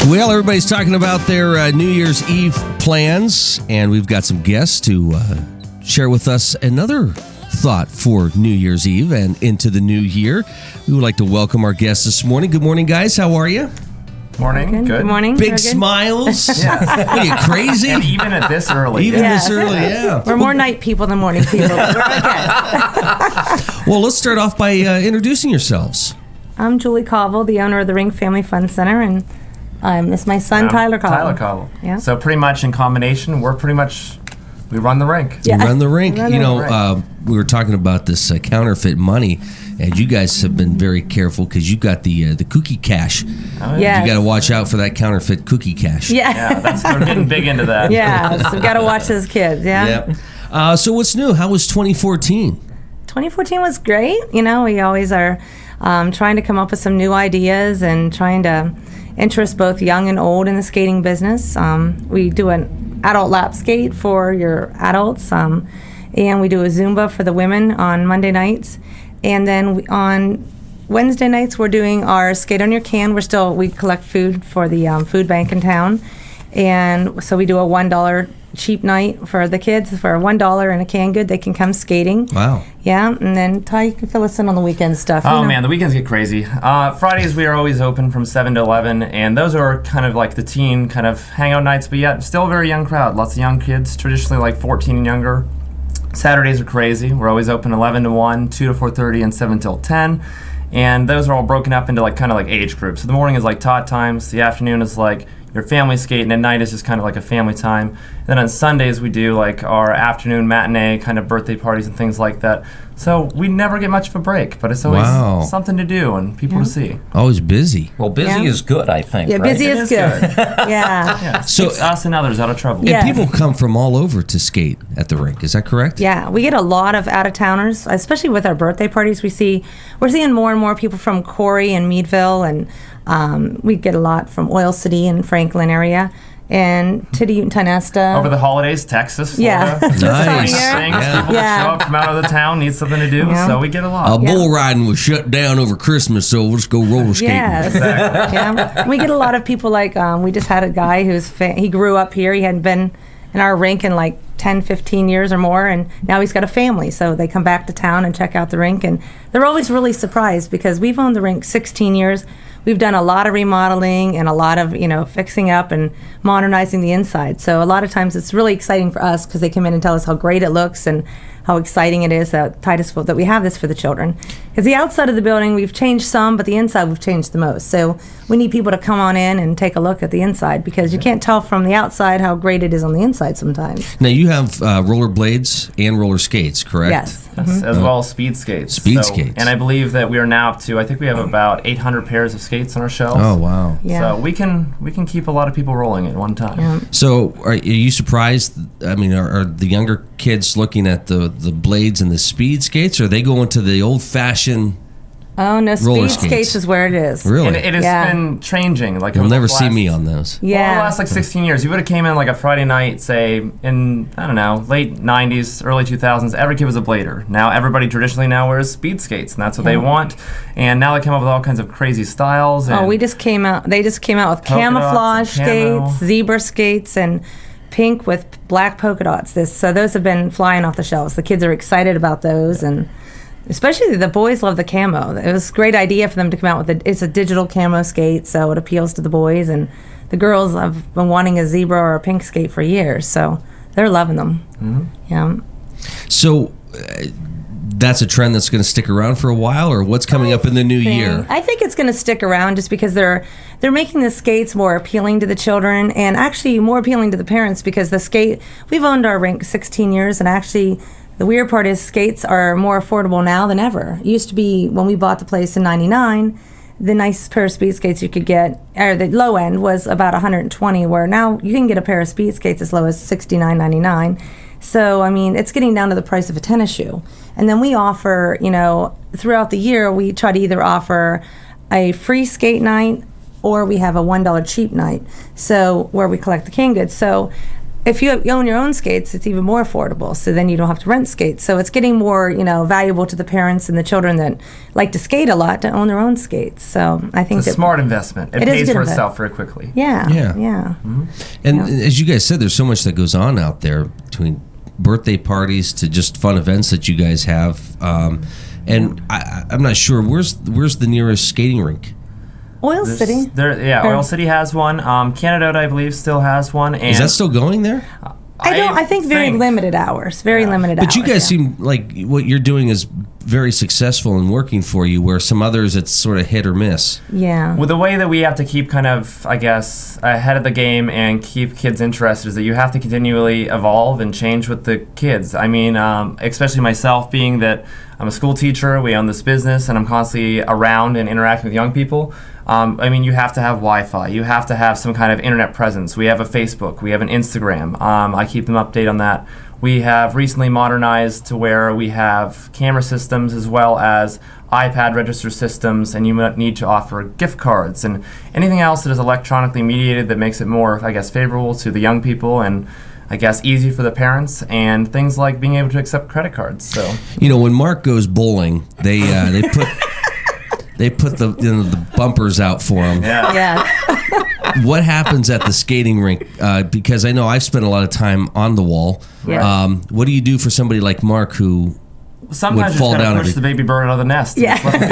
Well, everybody's talking about their New Year's Eve plans, and we've got some guests to share with us another thought for New Year's Eve and into the new year. We would like to welcome our guests this morning. Good morning, guys. How are you? Morning. Good. Good morning. Big smiles. Yeah. Are you crazy? And even at this early. This early, yeah. We're more night people than morning people. But we're okay. Well, let's start off by introducing yourselves. I'm Julie Cobble, the owner of the Rink Family Fun Center, and this is my son, Tyler Cobble. Tyler Cobble. Yeah. So pretty much in combination, we run the rink. Yeah. You run the rink. Run You the know, we were talking about this counterfeit money, and you guys have been very careful because you got the cookie cash. Oh, Yeah. You got to watch out for that counterfeit cookie cash. Yeah. They're getting big into that. Yeah. So we've got to watch those kids. Yeah. Yep. So what's new? How was 2014? 2014 was great. You know, we always are trying to come up with some new ideas and trying to interest both young and old in the skating business. We do an adult lap skate for your adults, and we do a Zumba for the women on Monday nights. And then on Wednesday nights, we're doing our Skate on Your Can. We collect food for the food bank in town. And so we do a $1 cheap night for the kids. For $1 and a canned good, they can come skating. Wow. Yeah, and then Ty, you can fill us in on the weekend stuff. Oh, man, the weekends get crazy. Fridays, we are always open from 7 to 11, and those are kind of like the teen kind of hangout nights, but yet still a very young crowd. Lots of young kids, traditionally like 14 and younger. Saturdays are crazy. We're always open 11 to 1, 2 to 4:30, and 7 till 10. And those are all broken up into kind of age groups. So the morning is like tot times, the afternoon is like your family skate, and at night is just kind of like a family time. And then on Sundays we do like our afternoon matinee kind of birthday parties and things like that. So we never get much of a break, but it's always something to do and people to see. Always busy. Well, busy is good, I think. Yeah, right? busy is good. Yeah. Yeah, So- keeps us and others out of trouble. And Yeah. people come from all over to skate at the rink. Is that correct? Yeah, we get a lot of out-of-towners, especially with our birthday parties. We're seeing more and more people from Corey and Meadville, and we get a lot from Oil City and Franklin area, and Tiddy and Tonesta. Over the holidays, Texas, Yeah. Florida. Nice. Things, Yeah. people Yeah. show up from out of the town, need something to do, Yeah. so we get a lot. Bull riding was shut down over Christmas, so we'll just go roller skating. Yes. Yeah. We get a lot of people we just had a guy he grew up here. He hadn't been in our rink in 10, 15 years or more, and now he's got a family, so they come back to town and check out the rink, and they're always really surprised because we've owned the rink 16 years. We've done a lot of remodeling and a lot of, fixing up and modernizing the inside. So a lot of times it's really exciting for us because they come in and tell us how great it looks and how exciting it is that that we have this for the children. Because the outside of the building, we've changed some, but the inside we've changed the most. So we need people to come on in and take a look at the inside because you can't tell from the outside how great it is on the inside sometimes. Now, you have roller blades and roller skates, correct? Yes. Yes, as well as speed skates. Speed skates. And I believe that we are now up to, I think we have about 800 pairs of skates on our shelves. Oh, wow. Yeah. So we can keep a lot of people rolling at one time. Yeah. So are you surprised? I mean, are the younger kids looking at the blades and the speed skates, or are they going to the old-fashioned Oh, no, roller speed skates is where it is. Really? And it has Yeah. been changing. You'll over never the see last- me on those. Well, Yeah. the last 16 years, you would have came in a Friday night, say in, I don't know, late 90s, early 2000s, every kid was a blader. Now everybody traditionally now wears speed skates, and that's what they want. And now they come up with all kinds of crazy styles. And They just came out with Polka dots camouflage and camo. skates, zebra skates, and pink with black polka dots. So those have been flying off the shelves. The kids are excited about those, and especially the boys love the camo. It was a great idea for them to come out with it's a digital camo skate, so it appeals to the boys, and the girls have been wanting a zebra or a pink skate for years, so they're loving them. Mm-hmm. Yeah. So that's a trend that's going to stick around for a while, or what's coming up in the new year? I think it's going to stick around just because they're making the skates more appealing to the children and actually more appealing to the parents because we've owned our rink 16 years, and actually the weird part is skates are more affordable now than ever. It used to be when we bought the place in 99, the nicest pair of speed skates you could get, or the low end, was about $120, where now you can get a pair of speed skates as low as $69.99. So, I mean, it's getting down to the price of a tennis shoe. And then we offer, throughout the year, we try to either offer a free skate night or we have a $1 cheap night, so where we collect the canned goods. So if you own your own skates, it's even more affordable. So then you don't have to rent skates. So it's getting more, valuable to the parents and the children that like to skate a lot to own their own skates. So I think it's a smart investment. It pays for itself very quickly. Yeah. Mm-hmm. And as you guys said, there's so much that goes on out there, between birthday parties to just fun events that you guys have. And I'm not sure, where's the nearest skating rink? Oil City. Oil City has one. Canada, I believe, still has one. And is that still going there? I think very limited hours. Limited hours. But you guys seem like what you're doing is very successful and working for you, where some others it's sort of hit or miss. Yeah. Well, the way that we have to keep kind of, I guess, ahead of the game and keep kids interested is that you have to continually evolve and change with the kids. I mean, especially myself, being that I'm a school teacher, we own this business, and I'm constantly around and interacting with young people. You have to have Wi-Fi. You have to have some kind of internet presence. We have a Facebook. We have an Instagram. I keep them updated on that. We have recently modernized to where we have camera systems as well as iPad register systems, and you might need to offer gift cards and anything else that is electronically mediated that makes it more, I guess, favorable to the young people and I guess easy for the parents, and things like being able to accept credit cards. So when Mark goes bowling, they put they put the bumpers out for him. Yeah. What happens at the skating rink? Because I know I've spent a lot of time on the wall. Yeah. What do you do for somebody like Mark who sometimes would fall just down gotta push the baby bird out of the nest? Yeah. And just let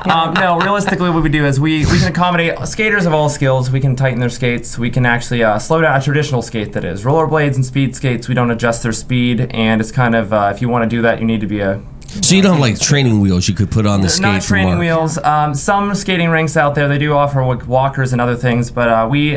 them go. No, realistically, what we do is we can accommodate skaters of all skills. We can tighten their skates. We can actually slow down a traditional skate, that is. Rollerblades and speed skates, we don't adjust their speed, and it's kind of, if you want to do that, you need to be a... So you don't have like training wheels you could put on the skate? Not training wheels. Some skating rinks out there, they do offer walkers and other things, but we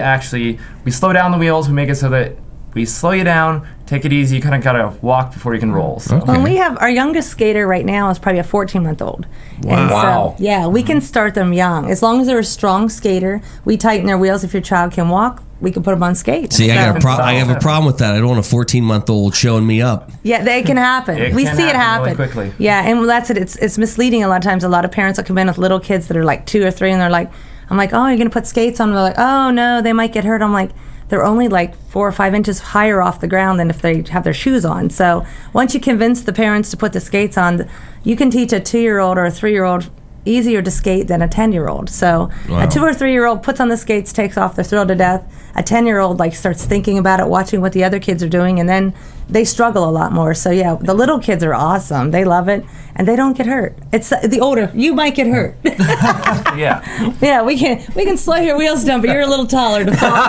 slow down the wheels. We make it so that we slow you down, take it easy. You kind of got to walk before you can roll. So. Okay. Well, we have our youngest skater right now is probably a 14-month-old. Wow. So, we can start them young. As long as they're a strong skater, we tighten their wheels. If your child can walk, we can put them on skates. See, I have a problem with that. I don't want a 14-month-old showing me up. Yeah, they can happen. We see it happen really quickly. Yeah, and that's it. It's misleading a lot of times. A lot of parents will come in with little kids that are like 2 or 3, and they're like, I'm like, oh, you're going to put skates on? They're like, oh, no, they might get hurt. I'm like, they're only like 4 or 5 inches higher off the ground than if they have their shoes on. So once you convince the parents to put the skates on, you can teach a 2-year-old or a 3-year-old easier to skate than a 10-year-old. So a 2 or 3-year-old puts on the skates, takes off, they're thrilled to death. A 10-year-old starts thinking about it, watching what the other kids are doing, and then they struggle a lot more. So yeah, the little kids are awesome. They love it, and they don't get hurt. It's the older, you might get hurt. Yeah. Yeah, we can slow your wheels down, but you're a little taller to fall.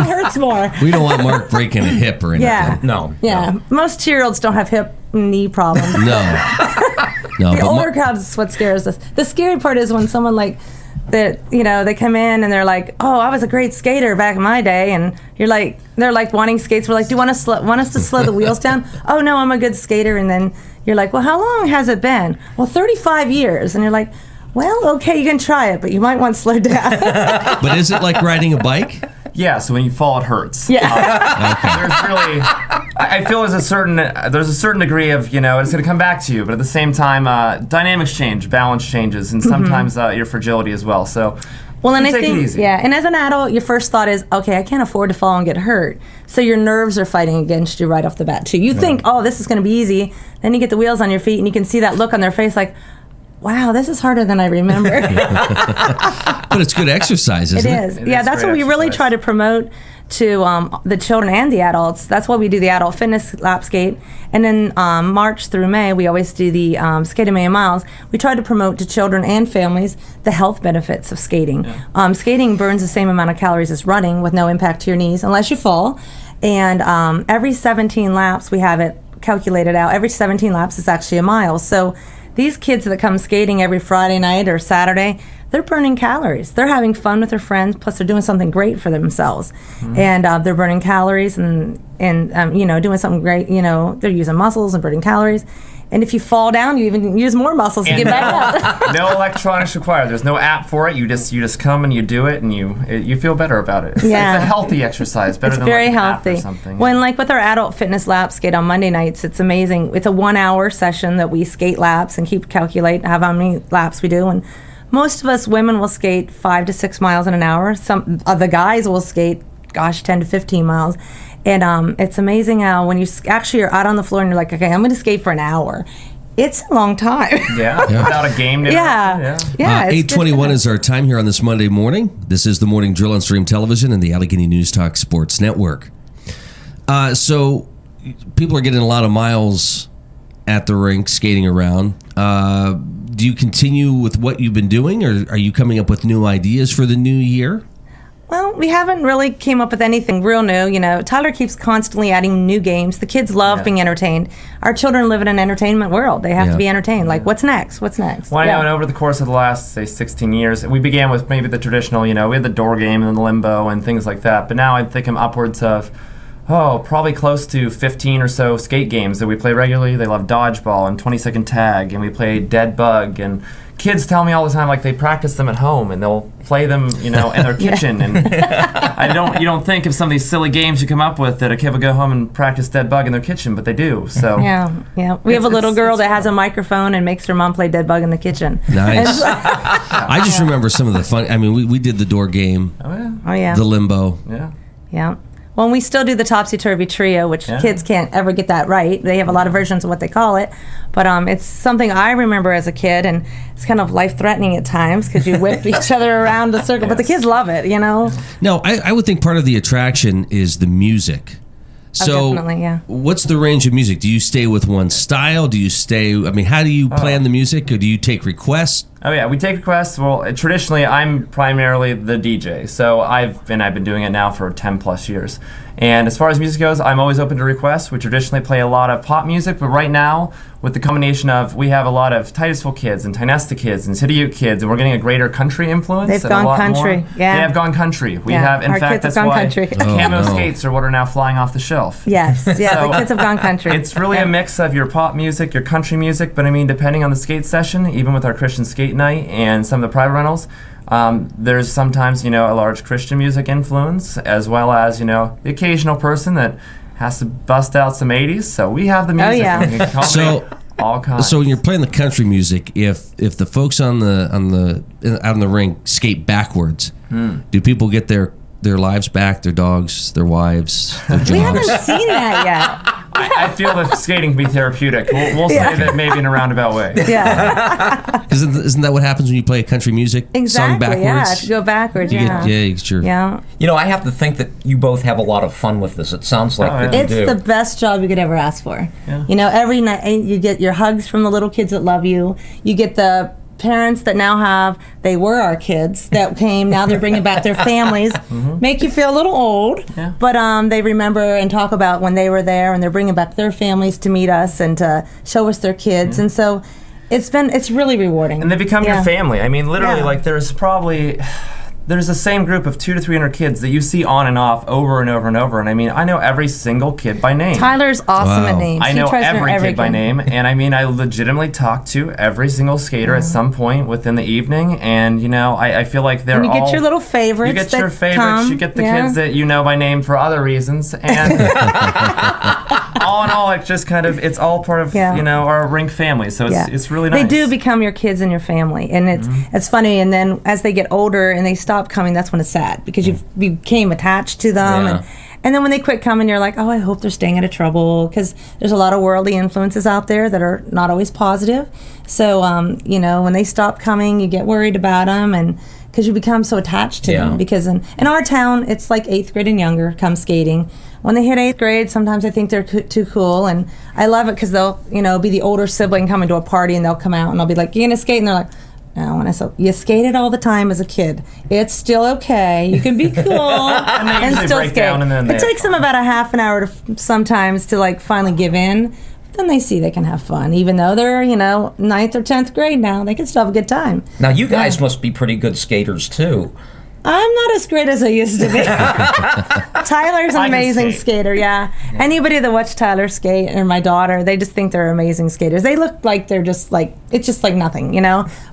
It hurts more. We don't want Mark breaking a hip or anything. Yeah. No. Yeah. Most 2-year-olds don't have hip knee problems. No, the older crowd is what scares us. The scary part is when someone they come in and they're like, "Oh, I was a great skater back in my day," and they're like wanting skates. We're like, "Do you want us to slow the wheels down?" "Oh no, I'm a good skater." And then you're like, "Well, how long has it been?" "Well, 35 years." And you're like, "Well, okay, you can try it, but you might want to slow down." But is it like riding a bike? Yeah, so when you fall, it hurts. Yeah. There's really, I feel there's a certain degree of, it's going to come back to you, but at the same time, dynamics change, balance changes, and sometimes your fragility as well. So, well, and I take think, it easy. yeah, and as an adult, your first thought is, okay, I can't afford to fall and get hurt. So your nerves are fighting against you right off the bat, too. You think, oh, this is going to be easy. Then you get the wheels on your feet, and you can see that look on their face like, wow, this is harder than I remember. But it's good exercise, isn't it? It is. Yeah, that's what we really try to promote to the children and the adults. That's why we do the adult fitness lap skate. And then March through May, we always do the Skate a Million Miles. We try to promote to children and families the health benefits of skating. Yeah. Skating burns the same amount of calories as running with no impact to your knees unless you fall. And every 17 laps, we have it calculated out. Every 17 laps is actually a mile. So these kids that come skating every Friday night or Saturday, they're burning calories. They're having fun with their friends, plus they're doing something great for themselves. Mm-hmm. And they're burning calories and doing something great. They're using muscles and burning calories. And if you fall down, you even use more muscles to get back up. No electronics required. There's no app for it. You just come and you do it, and you feel better about it. It's a healthy exercise, better than very an healthy. app or something. When with our adult fitness lap skate on Monday nights, it's amazing. It's a 1-hour session that we skate laps and calculate how many laps we do. And most of us women will skate 5 to 6 miles in an hour. Some of the guys will skate gosh, 10 to 15 miles. And it's amazing how when you actually are out on the floor and you're like, okay, I'm going to skate for an hour. It's a long time. Yeah, without a game. Yeah. 8:21 is our time here on this Monday morning. This is the Morning Drill on Stream Television and the Allegheny News Talk Sports Network. So people are getting a lot of miles at the rink, skating around. Do you continue with what you've been doing, or are you coming up with new ideas for the new year? Well, we haven't really came up with anything real new. You know, Tyler keeps constantly adding new games. The kids love being entertained. Our children live in an entertainment world. They have to be entertained. Like, what's next? What's next? Well, I know, and over the course of the last, say, 16 years, we began with maybe the traditional, we had the door game and the limbo and things like that. But now I think I'm upwards of, probably close to 15 or so skate games that we play regularly. They love dodgeball and 20-second tag, and we play dead bug, and kids tell me all the time, like, they practice them at home and they'll play them, in their kitchen. And you don't think of some of these silly games you come up with that a kid would go home and practice dead bug in their kitchen, but they do. So yeah. We have a little girl that has a microphone and makes her mom play dead bug in the kitchen. Nice. I just remember some of the fun. I mean, we did the door game. Oh yeah. The limbo. Yeah. Well, we still do the topsy-turvy trio, which kids can't ever get that right. They have a lot of versions of what they call it. But it's something I remember as a kid, and it's kind of life-threatening at times because you whip each other around the circle. But the kids love it, No, I would think part of the attraction is the music. So, definitely, yeah. What's the range of music? Do you stay with one style? Do you how do you plan the music, or do you take requests? Oh yeah, we take requests. Well, traditionally, I'm primarily the DJ, so I've been doing it now for 10 plus years. And as far as music goes, I'm always open to requests. We traditionally play a lot of pop music, but right now, with the combination of, we have a lot of Titusville kids and Tynesta kids and City Ute kids, and we're getting a greater country influence. They've gone country, They have gone country. We have, in fact, that's why camo skates are what are now flying off the shelf. Yes, the kids have gone country. It's really a mix of your pop music, your country music, but I mean, depending on the skate session, even with our Christian skate night and some of the private rentals, there's sometimes, a large Christian music influence, as well as, the occasional person that has to bust out some 80s. So we have the music. Oh, yeah. So all kinds. So when you're playing the country music, if the folks out on the rink skate backwards, do people get their lives back, their dogs, their wives, their jobs? We haven't seen that yet. I feel that skating can be therapeutic. We'll say that maybe in a roundabout way. Yeah. Because isn't that what happens when you play country music song backwards? Yeah, if you go backwards, sure. Yeah. I have to think that you both have a lot of fun with this. It sounds like that you do. It's the best job you could ever ask for. Yeah. Every night you get your hugs from the little kids that love you. You get the parents that now they were our kids that came, now they're bringing back their families, make you feel a little old, but they remember and talk about when they were there, and they're bringing back their families to meet us and to show us their kids, and so it's really rewarding. And they become your family. I mean, literally, like there's the same group of 200 to 300 kids that you see on and off over and over and over. And I mean, I know every single kid by name. Tyler's awesome at names. I know every kid by name. And I mean, I legitimately talk to every single skater at some point within the evening. And, I feel like they're all... And you get your little favorites. You get your favorites. You get the kids that you know by name for other reasons. And all in all, it's just kind of, it's all part of, our Rink family. So it's really nice. They do become your kids and your family. And it's funny. And then as they get older and they stop coming, that's when it's sad, because you became attached to them, and then when they quit coming, you're like, I hope they're staying out of trouble, because there's a lot of worldly influences out there that are not always positive. So when they stop coming, you get worried about them, and because you become so attached to them. Because in our town, it's like 8th grade and younger come skating. When they hit 8th grade, sometimes I think they're too cool, and I love it because they'll be the older sibling coming to a party, and they'll come out and I'll be like, you gonna skate? And they're like, no. And I said, you skated all the time as a kid. It's still okay. You can be cool and still skate. It takes them about a half an hour sometimes to finally give in. But then they see they can have fun, even though they're 9th or 10th grade now. They can still have a good time. Now you guys must be pretty good skaters too. I'm not as great as I used to be. Tyler's an amazing skater, Anybody that watched Tyler skate, and my daughter, they just think they're amazing skaters. They look like they're just it's just like nothing,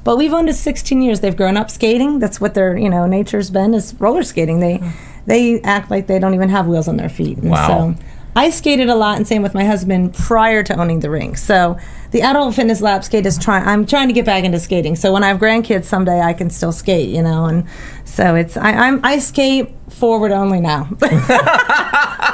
But we've owned it 16 years. They've grown up skating. That's what their, nature's been, is roller skating. They act like they don't even have wheels on their feet. And so I skated a lot, and same with my husband prior to owning the rink. So the adult fitness lap skate is I'm trying to get back into skating. So when I have grandkids someday, I can still skate, you know. And so I skate forward only now.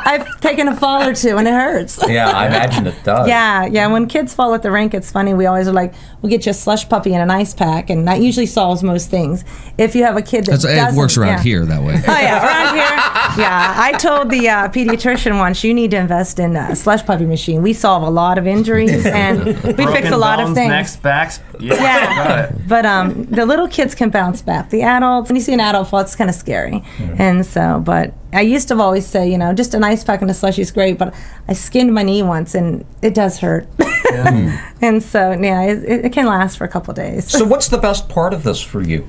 I've taken a fall or two and it hurts. Yeah, I imagine it does. Yeah. When kids fall at the rink, it's funny. We always are like, we'll get you a slush puppy and an ice pack, and that usually solves most things. If you have a kid that doesn't, it works around here that way. Oh yeah, around here. Yeah, I told the pediatrician once, you need to invest in a slush puppy machine. We solve a lot of injuries and we fix a lot of things. Necks, backs. Yeah. But the little kids can bounce back. The adults, when you see an adult fall, it's kind of scary. And so, but I used to always say, you know, just an ice pack and a slushie is great, but I skinned my knee once and it does hurt. Yeah. And so, yeah, it can last for a couple of days. So what's the best part of this for you?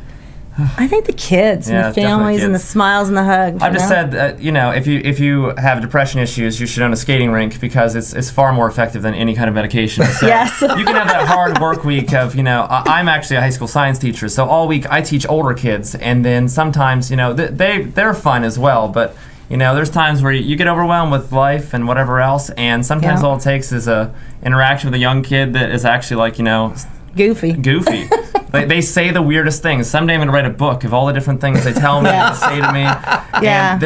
I think the kids and the families and the smiles and the hugs. I've just said that, you know, if you have depression issues, you should own a skating rink because it's far more effective than any kind of medication. So yes. You can have that hard work week of, you know, I'm actually a high school science teacher, so all week I teach older kids, and then sometimes, you know, they're fun as well, but you know, there's times where you get overwhelmed with life and whatever else, and sometimes all it takes is a interaction with a young kid that is actually like, you know, goofy. They say the weirdest things. Someday I'm going to write a book of all the different things they tell me and say to me. Yeah. And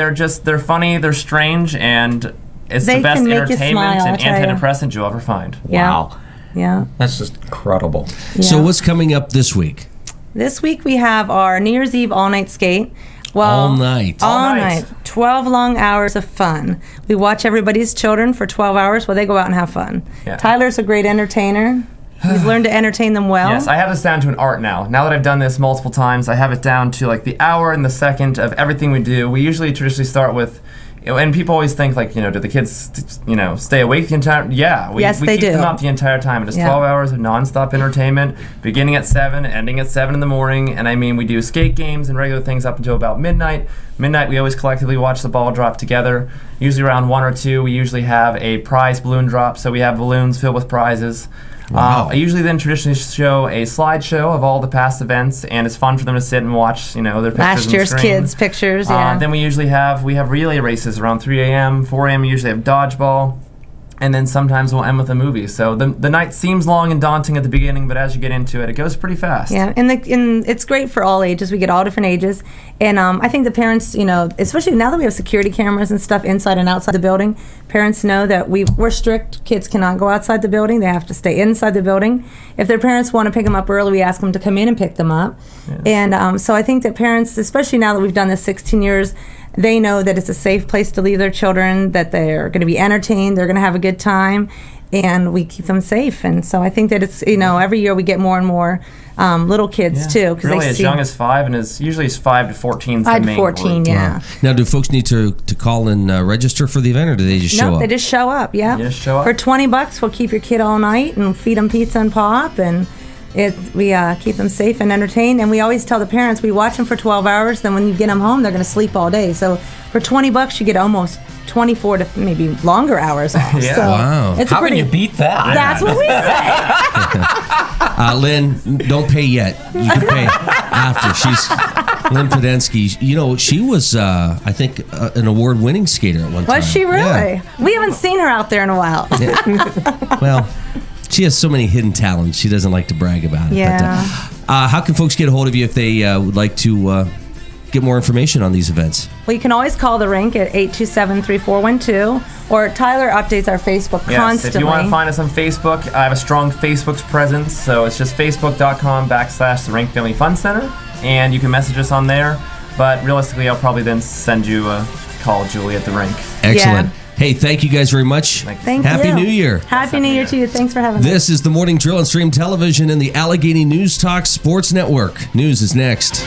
they're funny, they're strange, and it's the best entertainment and antidepressant you'll ever find. Yeah. Wow. Yeah. That's just incredible. Yeah. So what's coming up this week? This week we have our New Year's Eve all-night skate. Well, all night. 12 long hours of fun. We watch everybody's children for 12 hours while they go out and have fun. Yeah. Tyler's a great entertainer. He's learned to entertain them well. Yes, I have this down to an art now. Now that I've done this multiple times, I have it down to like the hour and the second of everything we do. We usually traditionally start with, and people always think like, you know, do the kids, you know, stay awake the entire? Yeah, we they keep do. them up the entire time. It's 12 hours of nonstop entertainment, beginning at 7, ending at 7 in the morning. And I mean, we do skate games and regular things up until about midnight. Midnight, we always collectively watch the ball drop together. Usually around 1 or 2, we usually have a prize balloon drop. So we have balloons filled with prizes. Wow. I usually then traditionally show a slideshow of all the past events, and it's fun for them to sit and watch, you know, their pictures Last year's kids' pictures, yeah. Then we usually have relay races around 3 a.m., 4 a.m. We usually have dodgeball, and then sometimes we'll end with a movie. So the night seems long and daunting at the beginning, but as you get into it, it goes pretty fast. Yeah, and it's great for all ages. We get all different ages. And I think the parents, you know, especially now that we have security cameras and stuff inside and outside the building, parents know that we're strict. Kids cannot go outside the building. They have to stay inside the building. If their parents want to pick them up early, we ask them to come in and pick them up. Yeah. And so I think that parents, especially now that we've done this 16 years, they know that it's a safe place to leave their children, that they're going to be entertained, they're going to have a good time, and we keep them safe. And so I think that it's, you know, every year we get more and more little kids too. Really, as young as 5, and as usually it's 5 to 14 is the 5 to main 14, group. yeah. Wow. Now, do folks need to call and register for the event, or do they just show up? They just show up, yeah. You just show up. For $20, we'll keep your kid all night and feed them pizza and pop, and we keep them safe and entertained. And we always tell the parents, we watch them for 12 hours, then when you get them home, they're going to sleep all day. So for $20, you get almost 24 to maybe longer hours off. Yeah. So Wow. it's How pretty, can you beat that? That's what we say. Lynn, don't pay yet. You can pay after. She's Lynn Podensky. You know, she was, I think, an award-winning skater at one time. Was she really? Yeah. We haven't seen her out there in a while. Well, she has so many hidden talents. She doesn't like to brag about it. Yeah. But, how can folks get a hold of you if they would like to get more information on these events? Well, you can always call the rink at 827-3412, or Tyler updates our Facebook constantly. If you want to find us on Facebook, I have a strong Facebook presence, so it's just facebook.com/the Rink Family Fun Center, and you can message us on there, but realistically, I'll probably then send you a call, Julie, at the rink. Excellent. Yeah. Hey, thank you guys very much. Thank Happy you. New Year. Happy New Year to you. Thanks for having us. This is the Morning Drill on Stream Television and the Allegheny News Talk Sports Network. News is next.